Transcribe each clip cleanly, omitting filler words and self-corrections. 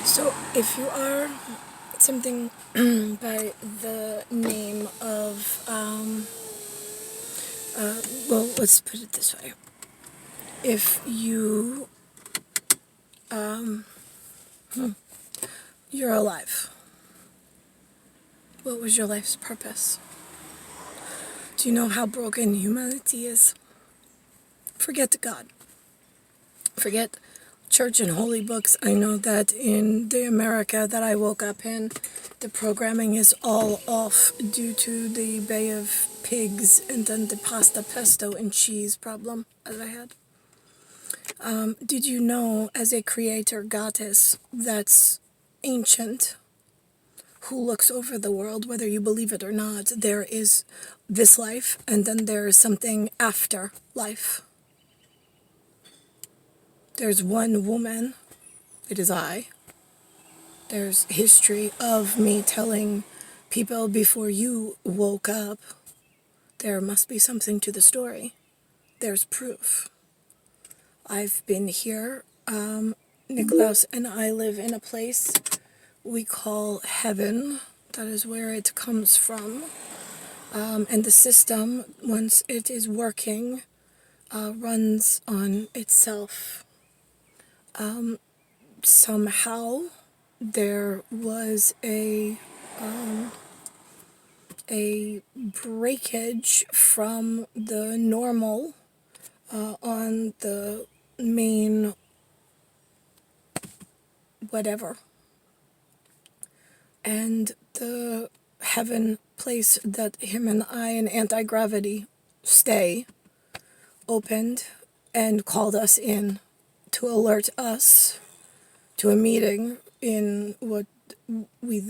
So, if you are something by the name of, well, let's put it this way. If you, you're alive, what was your life's purpose? Do you know how broken humanity is? Forget God. Forget church and holy books. I know that in the America that I woke up in, the programming is all off due to the Bay of Pigs and then the pasta, pesto, and cheese problem that I had. Did you know, as a creator goddess that's ancient, who looks over the world, whether you believe it or not, there is this life, and then there is something after life. There's one woman, it is I. There's history of me telling people before you woke up, there must be something to the story. There's proof. I've been here. Niklaus and I live in a place we call heaven. That is where it comes from. And the system, once it is working, runs on itself. Somehow there was a breakage from the normal on the main whatever, and the heaven place that him and I in anti-gravity stay opened and called us in to alert us to a meeting in what we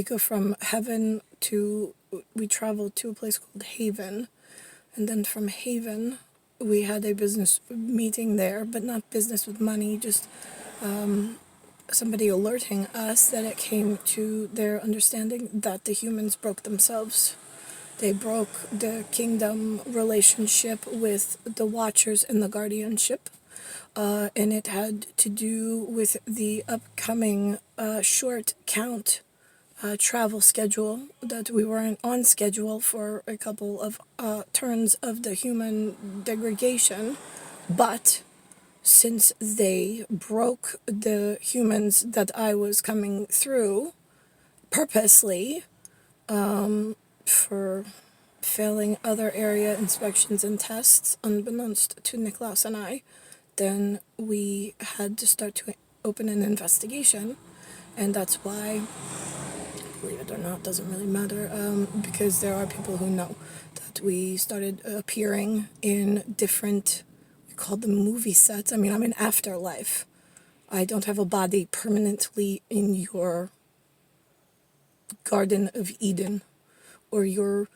go from heaven to, we traveled to a place called Haven, and then from Haven we had a business meeting there, but not business with money, just somebody alerting us that it came to their understanding that the humans broke themselves. They broke the kingdom relationship with the Watchers and the guardianship. And it had to do with the upcoming short count travel schedule, that we weren't on schedule for a couple of turns of the human degradation, but since they broke the humans that I was coming through purposely for failing other area inspections and tests, unbeknownst to Niklaus and I, then we had to start to open an investigation. And that's why, believe it or not, doesn't really matter, because there are people who know that we started appearing in different, we call them movie sets. I mean, I'm in Afterlife. I don't have a body permanently in your Garden of Eden, or your,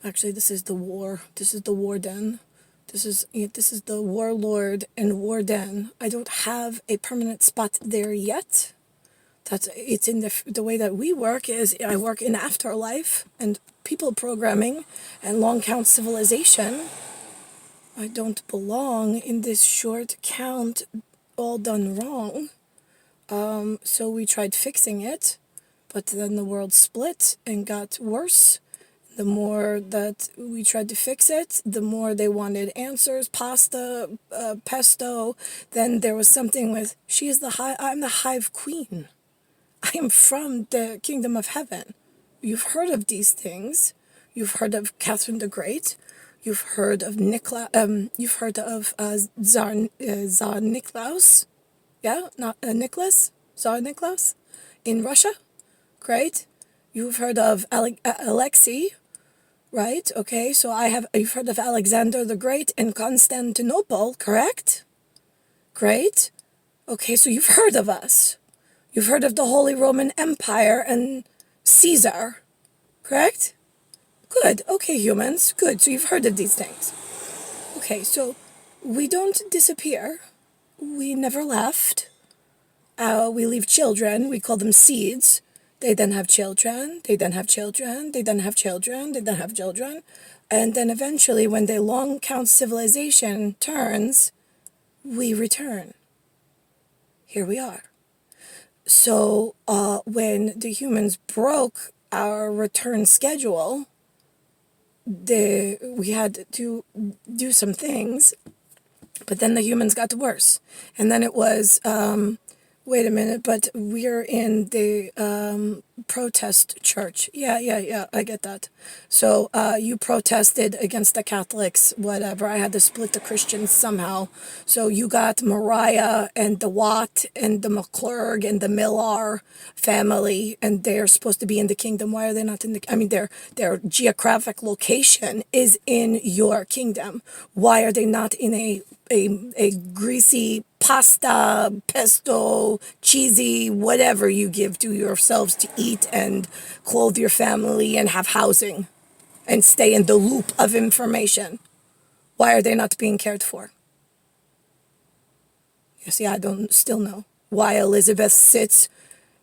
actually this is the war den. This is the warlord and warden. I don't have a permanent spot there yet. It's in the way that we work is I work in Afterlife and people programming and long count civilization. I don't belong in this short count, all done wrong. So we tried fixing it, but then the world split and got worse. The more that we tried to fix it, the more they wanted answers, pasta, pesto. Then there was something with, I'm the hive queen. I am from the kingdom of heaven. You've heard of these things. You've heard of Catherine the Great. You've heard of you've heard of Tsar Niklaus. Yeah, not Nicholas, Tsar Niklaus in Russia. Great. You've heard of Alexei. Right, okay, so you've heard of Alexander the Great in Constantinople, correct? Great. Okay, so you've heard of us. You've heard of the Holy Roman Empire and Caesar, correct? Good, okay, humans, good, so you've heard of these things. Okay, so we don't disappear. We never left. We leave children, we call them seeds. They then have children, they then have children, they then have children, they then have children. And then eventually, when the long count civilization turns, we return. Here we are. So when the humans broke our return schedule, we had to do some things, but then the humans got worse. And then it was, wait a minute, but we're in the protest church. Yeah, I get that. So you protested against the Catholics, whatever. I had to split the Christians somehow. So you got Mariah and the Watt and the McClurg and the Millar family, and they're supposed to be in the kingdom. Why are they not in the, I mean, their geographic location is in your kingdom. Why are they not in a greasy pasta, pesto, cheesy, whatever you give to yourselves to eat and clothe your family and have housing and stay in the loop of information? Why are they not being cared for? You see, I don't still know why Elizabeth sits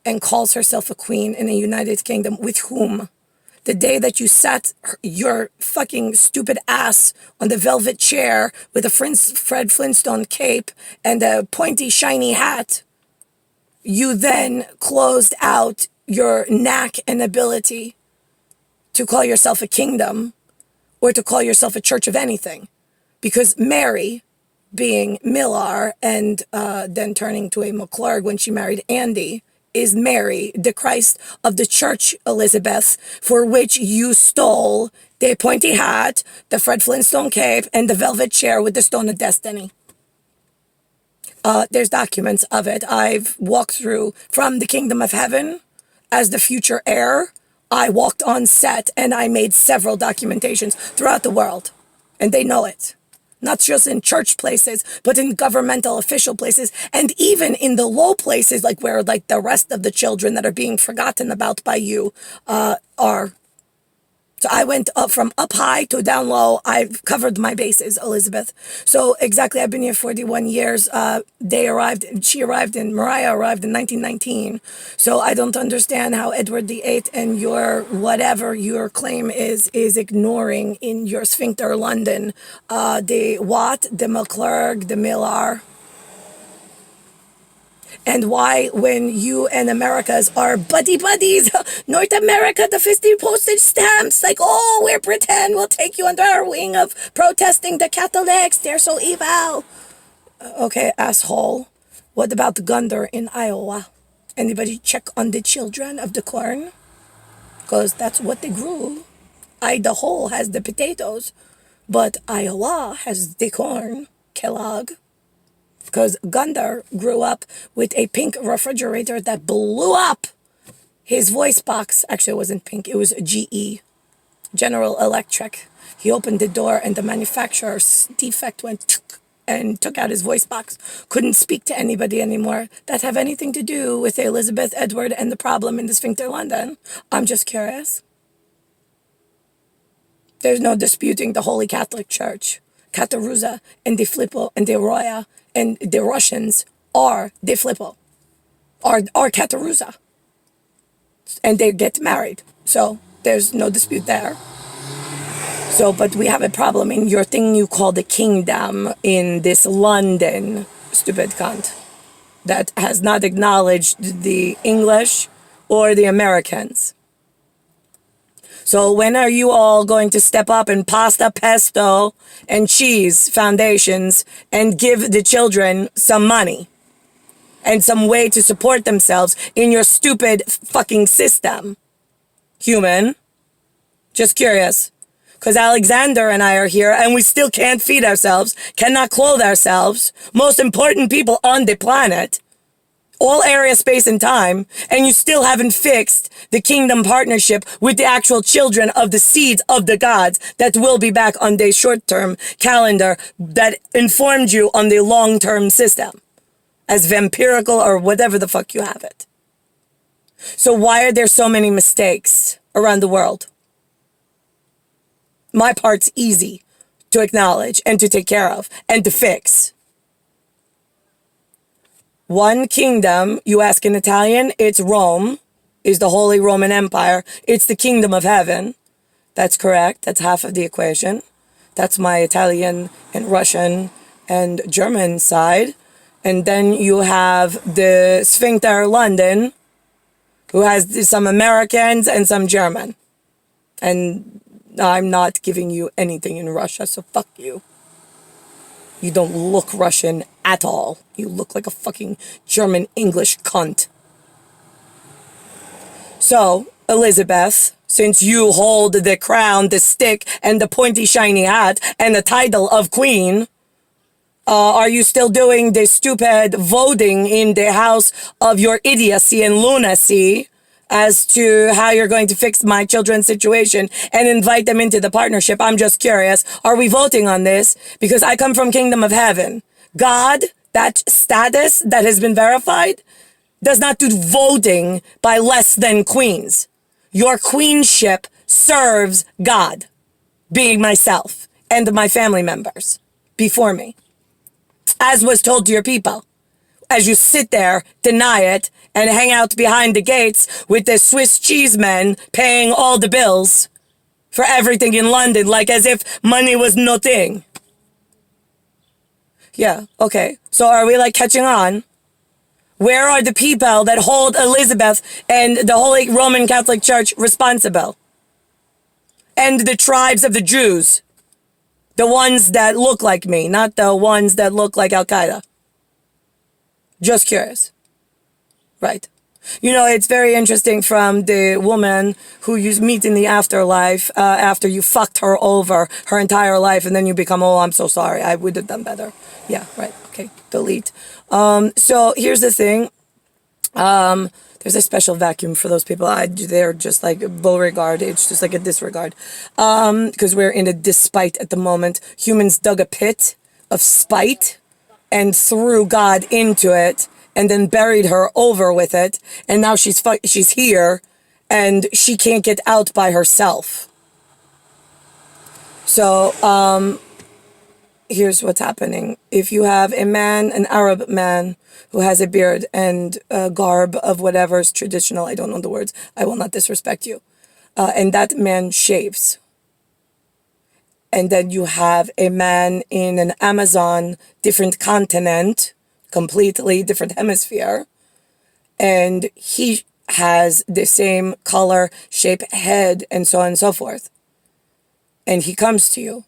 and calls herself a queen in the United Kingdom. With whom? The day that you sat your fucking stupid ass on the velvet chair with a Fred Flintstone cape and a pointy, shiny hat, you then closed out your knack and ability to call yourself a kingdom or to call yourself a church of anything. Because Mary, being Millar and then turning to a McClurg when she married Andy, is Mary, the Christ of the church, Elizabeth, for which you stole the pointy hat, the Fred Flintstone cape, and the velvet chair with the stone of destiny. There's documents of it. I've walked through from the kingdom of heaven as the future heir. I walked on set and I made several documentations throughout the world, and they know it. Not just in church places, but in governmental official places, and even in the low places, like where like the rest of the children that are being forgotten about by you are. So I went up from up high to down low. I've covered my bases, Elizabeth. So exactly, I've been here 41 years. Mariah arrived in 1919. So I don't understand how Edward VIII and your whatever your claim is ignoring in your sphincter London, the Watt, the McClurg, the Millar. And why, when you and Americas are buddies, North America, the 50 postage stamps, like, oh, we're Britain, we'll take you under our wing of protesting the Catholics, they're so evil. Okay, asshole. What about the Gunder in Iowa? Anybody check on the children of the corn? Because that's what they grew. Idaho has the potatoes, but Iowa has the corn, Kellogg. Because Gunder grew up with a pink refrigerator that blew up his voice box. Actually, it wasn't pink. It was a GE, General Electric. He opened the door and the manufacturer's defect went and took out his voice box. Couldn't speak to anybody anymore. That have anything to do with Elizabeth, Edward, and the problem in the sphincter London? I'm just curious. There's no disputing the Holy Catholic Church. Cattaruzza and the Flippo and the Roya and the Russians are the Flippo, are Cattaruzza. And they get married. So there's no dispute there. So, but we have a problem in your thing you call the kingdom in this London, stupid cunt, that has not acknowledged the English or the Americans. So when are you all going to step up and pasta, pesto, and cheese foundations and give the children some money and some way to support themselves in your stupid fucking system? Human. Just curious. Because Alexander and I are here and we still can't feed ourselves, cannot clothe ourselves, most important people on the planet. All area, space, and time, and you still haven't fixed the kingdom partnership with the actual children of the seeds of the gods that will be back on the short-term calendar that informed you on the long-term system as vampirical or whatever the fuck you have it. So why are there so many mistakes around the world? My part's easy to acknowledge and to take care of and to fix. One kingdom, you ask in Italian, it's Rome, is the Holy Roman Empire. It's the kingdom of heaven. That's correct. That's half of the equation. That's my Italian and Russian and German side. And then you have the Sphincter London, who has some Americans and some German. And I'm not giving you anything in Russia, so fuck you. You don't look Russian at all. You look like a fucking German English cunt. So, Elizabeth, since you hold the crown, the stick, and the pointy shiny hat, and the title of queen, are you still doing the stupid voting in the house of your idiocy and lunacy as to how you're going to fix my children's situation and invite them into the partnership? I'm just curious. Are we voting on this? Because I come from Kingdom of Heaven. God, that status that has been verified, does not do voting by less than queens. Your queenship serves God, being myself and my family members before me, as was told to your people. As you sit there, deny it, and hang out behind the gates with the Swiss cheese men paying all the bills for everything in London, like as if money was nothing. Yeah, okay. So are we like catching on? Where are the people that hold Elizabeth and the Holy Roman Catholic Church responsible? And the tribes of the Jews. The ones that look like me, not the ones that look like Al-Qaeda. Just curious. Right. You know, it's very interesting from the woman who you meet in the afterlife after you fucked her over her entire life and then you become, oh, I'm so sorry. I would have done better. Yeah, right. Okay. Delete. So here's the thing. There's a special vacuum for those people. They're just like Beauregard. It's just like a disregard. Because we're in a despite at the moment. Humans dug a pit of spite and threw God into it and then buried her over with it. And now she's here and she can't get out by herself. So, here's what's happening. If you have a man, an Arab man, who has a beard and a garb of whatever is traditional, I don't know the words, I will not disrespect you, and that man shaves. And then you have a man in an Amazon, different continent, completely different hemisphere, and he has the same color, shape, head, and so on and so forth. And he comes to you.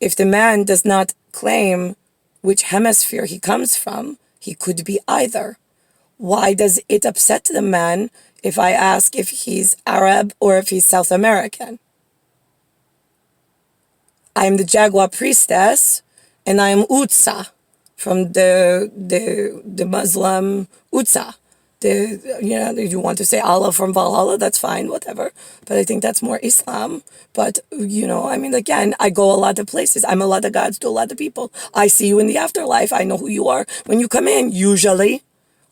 If the man does not claim which hemisphere he comes from, he could be either. Why does it upset the man if I ask if he's Arab or if he's South American? I am the Jaguar priestess, and I am Utsa from the Muslim Utsa. You want to say Allah from Valhalla, that's fine, whatever. But I think that's more Islam. But, I mean, again, I go a lot of places. I'm a lot of gods to a lot of people. I see you in the afterlife. I know who you are when you come in, usually.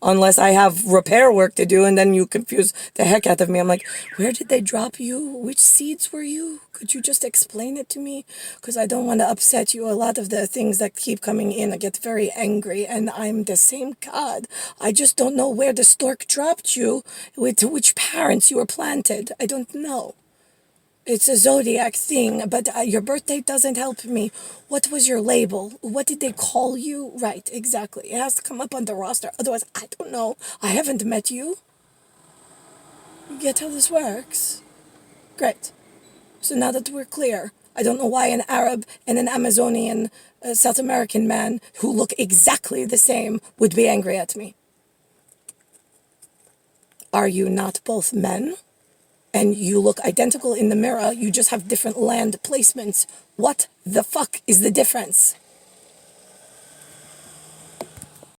Unless I have repair work to do, and then you confuse the heck out of me. I'm like, where did they drop you? Which seeds were you? Could you just explain it to me? Because I don't want to upset you. A lot of the things that keep coming in, I get very angry, and I'm the same God. I just don't know where the stork dropped you, with which parents you were planted. I don't know. It's a zodiac thing, but your birthday doesn't help me. What was your label? What did they call you? Right, exactly. It has to come up on the roster. Otherwise, I don't know. I haven't met you. You get how this works? Great. So now that we're clear, I don't know why an Arab and an Amazonian South American man who look exactly the same would be angry at me. Are you not both men? And you look identical in the mirror, you just have different land placements. What the fuck is the difference?